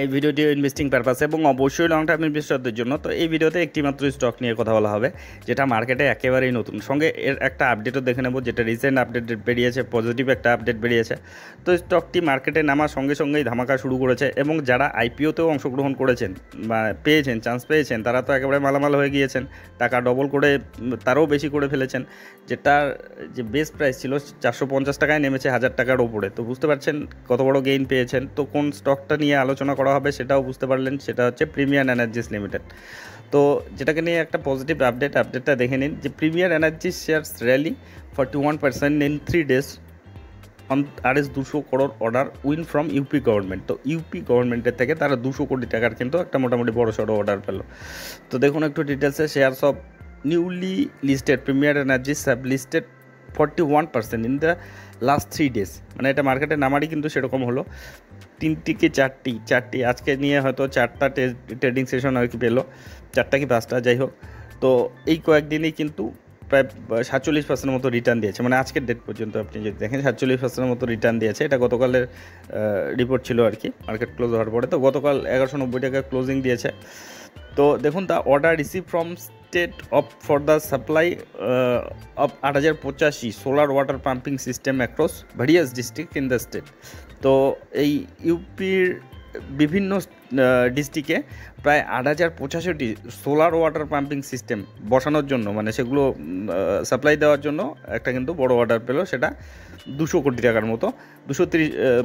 এই ভিডিওটি investing purpose এবং অবশ্যই লং টার্ম ইনভেস্টরদের জন্য। তো এই ভিডিওতে একটি মাত্র স্টক নিয়ে কথা বলা হবে যেটা মার্কেটে একেবারেই নতুন, সঙ্গে এর একটা আপডেটও দেখে নেব যেটা রিসেন্ট আপডেট বেরিয়েছে, পজিটিভ একটা আপডেট বেরিয়েছে। তো স্টকটি মার্কেটে নামার সঙ্গে সঙ্গেই ধামাকা শুরু করেছে এবং যারা আইপিওতেও অংশগ্রহণ করেছেন বা পেয়েছেন, চান্স পেয়েছেন, তারা তো একেবারে মালামাল হয়ে গিয়েছেন, টাকা ডবল করে তারও বেশি করে ফেলেছেন। যেটার যে বেস প্রাইস ছিল 450 টাকায় নেমেছে 1000 টাকার ওপরে। তো বুঝতে পারছেন কত বড় গেইন পেয়েছেন। তো কোন স্টকটা নিয়ে আলোচনা করা হবে সেটাও বুঝতে পারলেন, সেটা হচ্ছে প্রিমিয়ার এনার্জিস লিমিটেড। তো যেটাকে নিয়ে একটা পজিটিভ আপডেটটা দেখে নিন যে premier energy shares rally 41% in 3 days on RS 200 crore order win from UP government. তো ইউপি গভর্নমেন্টের থেকে তারা 200 কোটি টাকার কিন্তু একটা মোটামুটি বড় সড়ো অর্ডার পেল। তো দেখুন একটু ডিটেলসে, shares of newly listed premier energies have listed 41% in the last 3 days। মানে এটা মার্কেটে নামারই কিন্তু সেরকম হলো, 3টি কি 4টি আজকে নিয়ে হয়তো 4টা ট্রেডিং সেশন আর কি পেলো, 4টা কি 5টা যাই হোক। তো এই কয়েকদিনই কিন্তু প্রায় 47% মতো রিটার্ন দিয়েছে, মানে আজকের ডেট পর্যন্ত আপনি যদি দেখেন 47% মতো রিটার্ন দিয়েছে। এটা গতকালের রিপোর্ট ছিল আর কি, মার্কেট ক্লোজ হওয়ার পরে। তো গতকাল 1190 টাকা ক্লোজিং দিয়েছে। তো দেখুন the order receive from state of for the supply of 8085 solar water pumping system across various district in the state. তো এই ইউপির বিভিন্ন ডিস্ট্রিক্টে প্রায় 8085টি সোলার ওয়াটার পাম্পিং সিস্টেম বসানোর জন্য, মানে সেগুলো সাপ্লাই দেওয়ার জন্য একটা কিন্তু বড় অর্ডার পেলো, সেটা 200 কোটি টাকার মতো,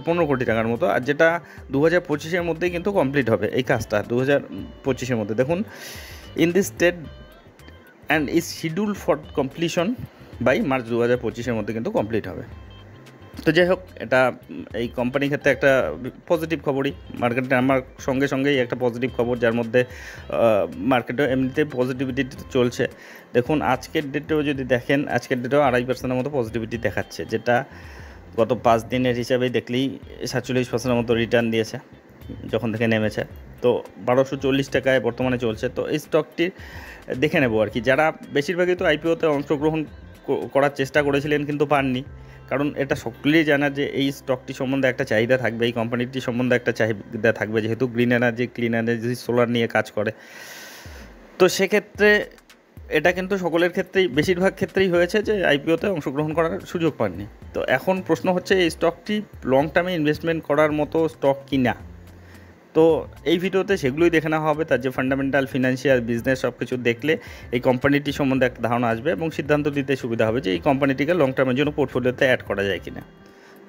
15 কোটি টাকার মতো। আর যেটা 2025-এর মধ্যেই কিন্তু কমপ্লিট হবে এই কাজটা, 2025-এর মধ্যে। দেখুন in this state and is schedule for completion by March 2025-এর মধ্যে কিন্তু কমপ্লিট হবে। তো যাই হোক, এটা এই কোম্পানির ক্ষেত্রে একটা পজিটিভ খবরই, মার্কেটে আমার সঙ্গেই একটা পজিটিভ খবর, যার মধ্যে মার্কেটে এমনিতে পজিটিভিটি চলছে। দেখুন আজকের ডেটেও যদি দেখেন, আজকের ডেটেও 2.5%-এর মতো পজিটিভিটি দেখাচ্ছে, যেটা গত 5 দিনের হিসাবেই দেখলেই 47%-এর মতো রিটার্ন দিয়েছে যখন থেকে নেমেছে। তো 1240 টাকায় বর্তমানে চলছে। তো এই স্টকটি দেখে নেব আর কি, যারা বেশিরভাগই তো আইপিওতে অংশগ্রহণ করার চেষ্টা করেছিলেন কিন্তু পাননি, কারণ এটা সকলেই জানা যে এই স্টকটি সম্বন্ধে একটা চাহিদা থাকবে, এই কোম্পানিটি সম্বন্ধে একটা চাহিদা থাকবে, যেহেতু green energy, clean energy, solar নিয়ে কাজ করে। তো সেক্ষেত্রে এটা কিন্তু সকলের ক্ষেত্রেই, বেশিরভাগ ক্ষেত্রেই হয়েছে যে আইপিওতে অংশগ্রহণ করার সুযোগ পাননি। তো এখন প্রশ্ন হচ্ছে এই স্টকটি লং টার্মে ইনভেস্টমেন্ট করার মতো স্টক কি না। তো এই ভিডিওতে সেগুলোই দেখে নেওয়া হবে, তার যে ফান্ডামেন্টাল, ফিনান্সিয়াল, বিজনেস সব কিছু দেখলে এই কোম্পানিটি সম্বন্ধে একটা ধারণা আসবে এবং সিদ্ধান্ত নিতে সুবিধা হবে যে এই কোম্পানিটিকে লং টার্মের জন্য পোর্টফোলিওতে অ্যাড করা যায় কিনা।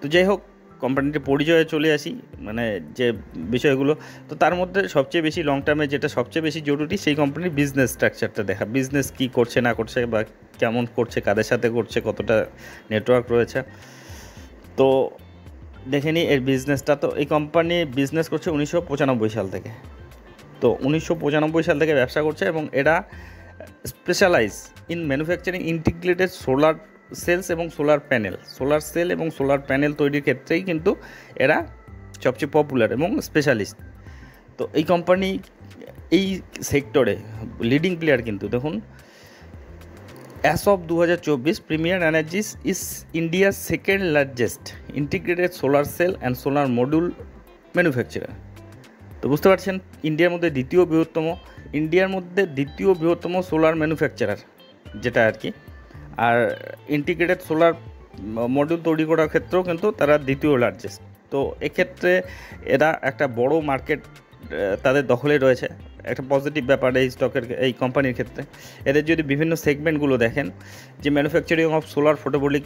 তো যাই হোক, কোম্পানিটির পরিচয়ে চলে আসি, মানে যে বিষয়গুলো। তো তার মধ্যে সবচেয়ে বেশি লং টার্মে যেটা সবচেয়ে বেশি জরুরি, সেই কোম্পানির বিজনেস স্ট্রাকচারটা দেখা, বিজনেস কী করছে না করছে বা কেমন করছে, কাদের সাথে করছে, কতটা নেটওয়ার্ক রয়েছে। তো দেখে নিই এর বিজনেসটা। তো এই কোম্পানি বিজনেস করছে 1995 সাল থেকে। তো 1995 সাল থেকে ব্যবসা করছে এবং এরা specialise in manufacturing integrated solar cells এবং সোলার প্যানেল, সোলার সেল এবং সোলার প্যানেল তৈরির ক্ষেত্রেই কিন্তু এরা সবচেয়ে পপুলার এবং স্পেশালিস্ট। তো এই কোম্পানি এই সেক্টরে লিডিং প্লেয়ার কিন্তু। দেখুন as of 2024 premier energies is ইন্ডিয়ার second largest integrated solar cell and solar module manufacturer. তো বুঝতে পারছেন, ইন্ডিয়ার মধ্যে দ্বিতীয় বৃহত্তম সোলার ম্যানুফ্যাকচারার যেটা আর কি। আর ইন্টিগ্রেটেড সোলার মডিউল তৈরি করার ক্ষেত্রেও কিন্তু তারা দ্বিতীয় লার্জেস্ট। তো এক্ষেত্রে এরা একটা বড় মার্কেট তাদের দখলে রয়েছে, একটা পজিটিভ ব্যাপার এই স্টকের, এই কোম্পানির ক্ষেত্রে। এদের যদি বিভিন্ন সেগমেন্টগুলো দেখেন, যে manufacturing of solar photovoltaic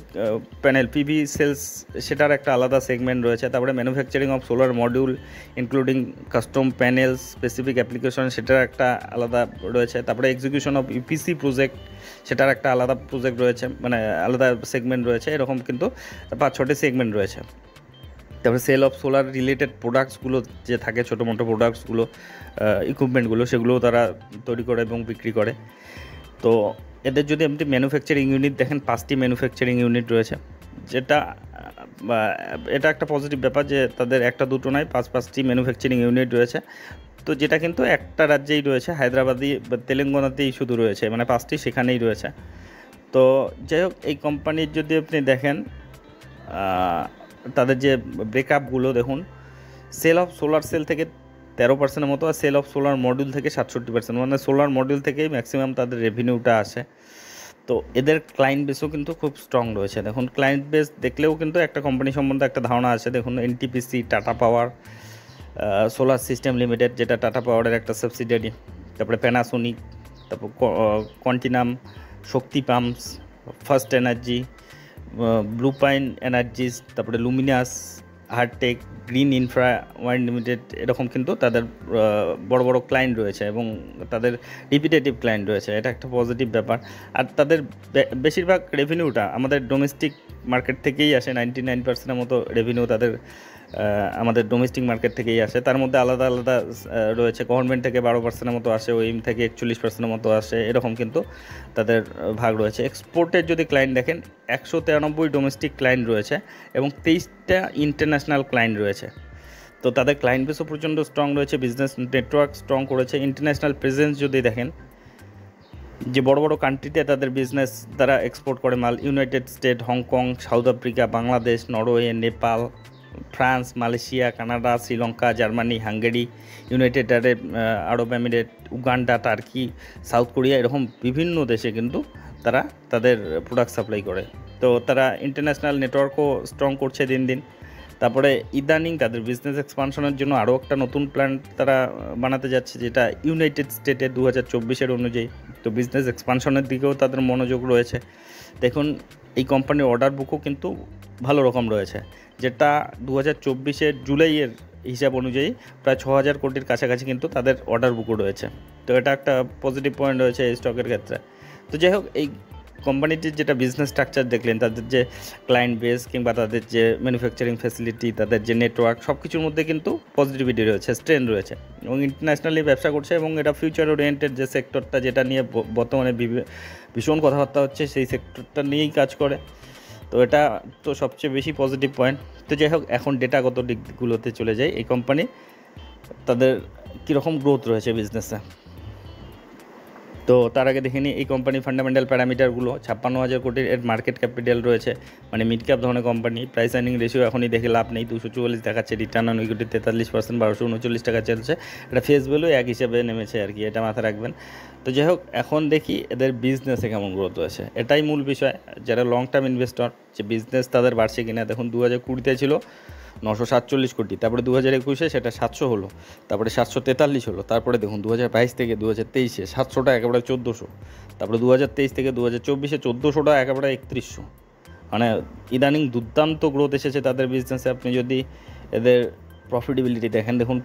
panel PV cells, সেটার একটা আলাদা সেগমেন্ট রয়েছে। তারপরে manufacturing of solar module including custom panels specific application, সেটার একটা আলাদা রয়েছে। তারপরে এক্সিকিউশন অফ ইপিসি প্রজেক্ট, সেটার একটা আলাদা প্রজেক্ট রয়েছে, মানে আলাদা সেগমেন্ট রয়েছে। এরকম কিন্তু 5-6টি সেগমেন্ট রয়েছে। তারপরে সেল অফ সোলার রিলেটেড প্রোডাক্টসগুলো যে থাকে, ছোটো মোটো প্রোডাক্টসগুলো, ইকুইপমেন্টগুলো, সেগুলোও তারা তৈরি করে এবং বিক্রি করে। তো এদের যদি আপনি ম্যানুফ্যাকচারিং ইউনিট দেখেন, 5টি ম্যানুফ্যাকচারিং ইউনিট রয়েছে, যেটা এটা একটা পজিটিভ ব্যাপার যে তাদের একটা দুটো নয়, 5টি ম্যানুফ্যাকচারিং ইউনিট রয়েছে। তো যেটা কিন্তু একটা রাজ্যেই রয়েছে, হায়দ্রাবাদই বা তেলেঙ্গানাতেই শুধু রয়েছে, মানে 5টি সেখানেই রয়েছে। তো যাই হোক, এই কোম্পানির যদি আপনি দেখেন তাদের যে ব্রেকআপগুলো দেখুন, সেল অফ সোলার সেল থেকে 13% মতো, আর সেল অফ সোলার মডিউল থেকে 67%, মানে সোলার মডিউল থেকেই ম্যাক্সিমাম তাদের রেভিনিউটা আসে। তো এদের ক্লায়েন্ট বেসও কিন্তু খুব স্ট্রং রয়েছে। দেখুন ক্লায়েন্ট বেস দেখলেও কিন্তু একটা কোম্পানি সম্বন্ধে একটা ধারণা আছে। দেখুন NTPC, Tata power, solar system limited যেটা টাটা পাওয়ারের একটা সাবসিডিয়ারি, তারপরে প্যানাসোনিক, তারপর Continuum, Shakti pumps, first energy, blue pine energies, তারপরে Luminous, Hartek, green infra wind limited, এরকম কিন্তু তাদের বড় বড় ক্লায়েন্ট রয়েছে এবং তাদের রিপিটেটিভ ক্লায়েন্ট রয়েছে। এটা একটা পজিটিভ ব্যাপার। আর তাদের বেশিরভাগ রেভিনিউটা আমাদের ডোমেস্টিক মার্কেট থেকেই আসে। 99% মতো রেভিনিউ তাদের আমাদের ডোমেস্টিক মার্কেট থেকেই আসে। তার মধ্যে আলাদা আলাদা রয়েছে, গভর্নমেন্ট থেকে 12% মতো আসে, ওইম থেকে 41% মতো আসে, এরকম কিন্তু তাদের ভাগ রয়েছে। এক্সপোর্টের যদি ক্লায়েন্ট দেখেন 193 ডোমেস্টিক ক্লায়েন্ট রয়েছে এবং 23টা ইন্টারন্যাশনাল ক্লায়েন্ট রয়েছে। তো তাদের ক্লায়েন্ট বেসও প্রচণ্ড স্ট্রং রয়েছে, বিজনেস নেটওয়ার্ক স্ট্রং করেছে। ইন্টারন্যাশনাল প্রেজেন্স যদি দেখেন, যে বড় বড় কান্ট্রিতে তাদের বিজনেস তারা এক্সপোর্ট করে মাল, United State, Hong Kong, South Africa, Bangladesh, Norway, Nepal, France, Malaysia, Canada, Sri Lanka, Germany, Hungary, United Arab Emirate, Uganda, Turkey, South Korea, এরকম বিভিন্ন দেশে কিন্তু তারা তাদের প্রোডাক্ট সাপ্লাই করে। তো তারা ইন্টারন্যাশনাল নেটওয়ার্কও স্ট্রং করছে দিন দিন। তারপরে ইদানিং তাদের বিজনেস এক্সপানশনের জন্য আরও একটা নতুন প্ল্যান তারা বানাতে যাচ্ছে, যেটা ইউনাইটেড স্টেটে 2024-এর অনুযায়ী। তো বিজনেস এক্সপানশনের দিকেও তাদের মনোযোগ রয়েছে। দেখুন এই কোম্পানির অর্ডার বুকও কিন্তু ভালো রকম রয়েছে, যেটা 2024-এর জুলাইয়ের হিসাব অনুযায়ী প্রায় 6,000 কোটির কাছাকাছি কিন্তু তাদের অর্ডার বুকও রয়েছে। তো এটা একটা পজিটিভ পয়েন্ট রয়েছে এই স্টকের ক্ষেত্রে। তো যাই হোক, এই কোম্পানিটির যেটা বিজনেস স্ট্রাকচার দেখলেন, তাদের যে ক্লায়েন্ট বেস কিংবা তাদের যে ম্যানুফ্যাকচারিং ফ্যাসিলিটি, তাদের যে নেটওয়ার্ক, সব কিছুর মধ্যে কিন্তু পজিটিভিটি রয়েছে, স্ট্রেন্থ রয়েছে এবং ইন্টারন্যাশনালি ব্যবসা করছে। এবং এটা ফিউচার ওরিয়েন্টেড যে সেক্টরটা, যেটা নিয়ে বর্তমানে ভীষণ কথাবার্তা হচ্ছে, সেই সেক্টরটা নিয়েই কাজ করে। তো এটা তো সবচেয়ে বেশি পজিটিভ পয়েন্ট। তো যাই হোক, এখন ডেটাগত দিকগুলোতে চলে যায়। এই কোম্পানি তাদের কীরকম গ্রোথ রয়েছে বিজনেসে। তো তার আগে দেখে নিই এই কোম্পানির ফান্ডামেন্টাল প্যারামিটারগুলো। 56,000 কোটির এর মার্কেট ক্যাপিটাল রয়েছে, মানে মিড ক্যাপ ধরনের কোম্পানি। প্রাইস আর্নিং রেশিও এখনই দেখে লাভ নেই, 244 দেখাচ্ছে। রিটার্ন অন ইকুইটি 43%, 1239 টাকা চলছে। এটা ফেস ভ্যালু এক হিসেবে নেমেছে আর কি, এটা মাথায় রাখবেন। তো যাই হোক, এখন দেখি এদের বিজনেসে কেমন গ্রোথ রয়েছে, এটাই মূল বিষয়। যারা লং টার্ম ইনভেস্টর, যে বিজনেস তাদের বাড়ছে কিনা। দেখুন 2020-তে ছিল 947 কোটি, তারপরে 2021-এ সেটা 700 হলো, তারপরে 743 হলো, তারপরে দেখুন 2022 থেকে 2023-এ 700টা একেবারে 1400, তারপরে 2023 থেকে 2024-এ 1400টা একেবারে 3100। মানে ইদানিং দুর্দান্ত গ্রোথ এসেছে তাদের বিজনেসে। আপনি যদি এদের প্রফিটেবিলিটি দেখেন, দেখুন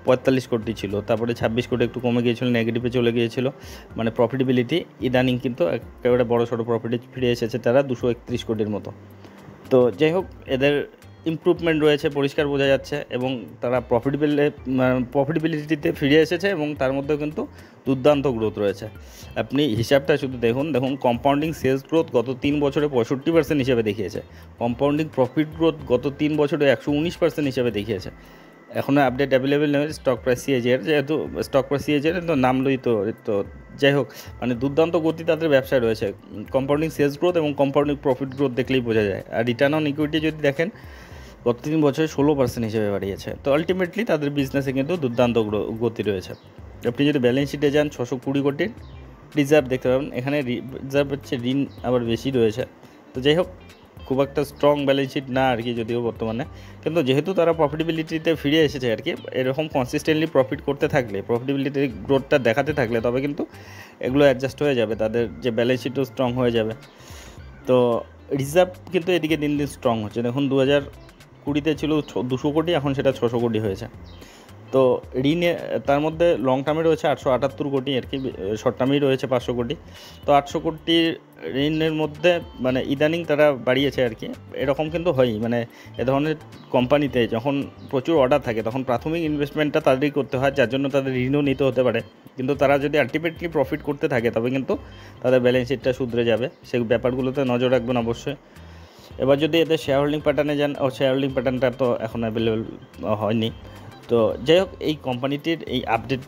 45 কোটি ছিল, তারপরে 26 কোটি একটু কমে গিয়েছিল, নেগেটিভে চলে গিয়েছিল। মানে প্রফিটেবিলিটি ইদানিং কিন্তু একেবারে বড় সড়ো প্রফিটে ফিরে এসেছে তারা, 231 কোটির মতো। তো যাই হোক, এদের ইমপ্রুভমেন্ট রয়েছে, পরিষ্কার বোঝা যাচ্ছে, এবং তারা প্রফিটেবিলিটিতে ফিরে এসেছে এবং তার মধ্যেও কিন্তু দুর্দান্ত গ্রোথ রয়েছে। আপনি হিসাবটা শুধু দেখুন, কম্পাউন্ডিং সেলস গ্রোথ গত 3 বছরে 65% হিসেবে দেখিয়েছে, কম্পাউন্ডিং প্রফিট গ্রোথ গত 3 বছরে 119% হিসেবে দেখিয়েছে। এখনও আপডেট অ্যাভেলেবেল নেই স্টক প্রাইস সিএজের, যেহেতু স্টক প্রাইস সিএজের তো নামলই তো যাই হোক, মানে দুর্দান্ত গতি তাদের ব্যবসায় রয়েছে। কম্পাউন্ডিং সেলস গ্রোথ এবং কম্পাউন্ডিং প্রফিট গ্রোথ দেখলেই বোঝা যায়। আর রিটার্ন অন ইকুইটি যদি দেখেন, গত 3 বছরে 16% হিসেবে বাড়িয়েছে। তো আলটিমেটলি তাদের বিজনেসে কিন্তু দুর্দান্ত গতি রয়েছে। আপনি যদি ব্যালেন্স শিটে যান, 620 কোটির রিজার্ভ দেখতে পাবেন। এখানে রিজার্ভ হচ্ছে, ঋণ আবার বেশি রয়েছে। তো যাই হোক, খুব একটা স্ট্রং ব্যালেন্স শিট না আর কি যদিও বর্তমানে, কিন্তু যেহেতু তারা প্রফিটেবিলিটিতে ফিরে এসেছে আর কি, এরকম কনসিস্টেন্টলি প্রফিট করতে থাকলে, প্রফিটেবিলিটির গ্রোথটা দেখাতে থাকলে, তবে কিন্তু এগুলো অ্যাডজাস্ট হয়ে যাবে, তাদের যে ব্যালেন্স শিটও স্ট্রং হয়ে যাবে। তো রিজার্ভ কিন্তু এদিকে দিন দিন স্ট্রং হচ্ছে। দেখুন 2020-তে ছিল 200 কোটি, এখন সেটা 600 কোটি হয়েছে। তো ঋণে তার মধ্যে লং টার্মে রয়েছে 878 কোটি আর কি, শর্ট টার্মেই রয়েছে 500 কোটি। তো 800 কোটির ঋণের মধ্যে মানে ইদানিং তারা বাড়িয়েছে আর কি। এরকম কিন্তু হয়ই, মানে এ ধরনের কোম্পানিতে যখন প্রচুর অর্ডার থাকে তখন প্রাথমিক ইনভেস্টমেন্টটা তাদেরই করতে হয়, যার জন্য তাদের ঋণও নিতে হতে পারে। কিন্তু তারা যদি আলটিমেটলি প্রফিট করতে থাকে তবে কিন্তু তাদের ব্যালেন্স শিটটা শুধরে যাবে। সেই ব্যাপারগুলোতে নজর রাখবেন অবশ্যই। এবার যদি এদের শেয়ার হোল্ডিং প্যাটার্নে যান, শেয়ার হোল্ডিং প্যাটার্নটা তো এখন অ্যাভেলেবেল হয়নি। তো যাই হোক, এই কোম্পানিটির এই আপডেট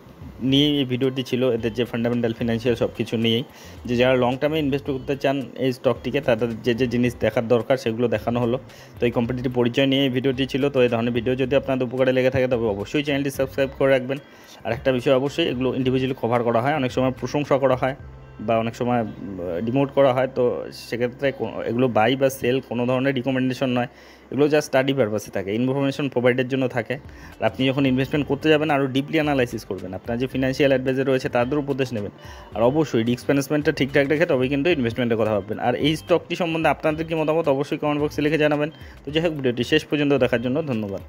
নিয়েই এই ভিডিওটি ছিল, এদের যে ফান্ডামেন্টাল ফিনান্সিয়াল সব কিছু নিয়েই, যে যারা লং টার্মে ইনভেস্ট করতে চান এই স্টকটিকে তাদের যে জিনিস দেখার দরকার সেগুলো দেখানো হলো। তো এই কোম্পানিটির পরিচয় নিয়ে এই ভিডিওটি ছিল। তো এই ধরনের ভিডিও যদি আপনাদের উপকারে লেগে থাকে তবে অবশ্যই চ্যানেলটি সাবস্ক্রাইব করে রাখবেন। আর একটা বিষয় অবশ্যই, এগুলো ইন্ডিভিজুয়ালি কভার করা হয়, অনেক সময় প্রশংসা করা হয় বা অনেক সময় ডিমোট করা হয়। তো সেক্ষেত্রে এগুলো বাই বা সেল কোনো ধরনের রিকমেন্ডেশন নয়, এগুলো জাস্ট স্টাডি পারপাসে থাকে, ইনফরমেশন প্রোভাইডের জন্য থাকে। আর আপনি যখন ইনভেস্টমেন্ট করতে যাবেন আরও ডিপলি অ্যানালাইসিস করবেন, আপনার যে ফিনান্সিয়াল অ্যাডভাইজার রয়েছে তাদের উপদেশ নেবেন। আর অবশ্যই রিস্ক ম্যানেজমেন্টটা ঠিকঠাক রেখে তবেই কিন্তু ইনভেস্টমেন্টের কথা ভাববেন। আর এই স্টকটি সম্বন্ধে আপনাদের কি মতামত অবশ্যই কমেন্ট বক্সে লিখে জানাবেন। তো যাই হোক, ভিডিওটি শেষ পর্যন্ত দেখার জন্য ধন্যবাদ।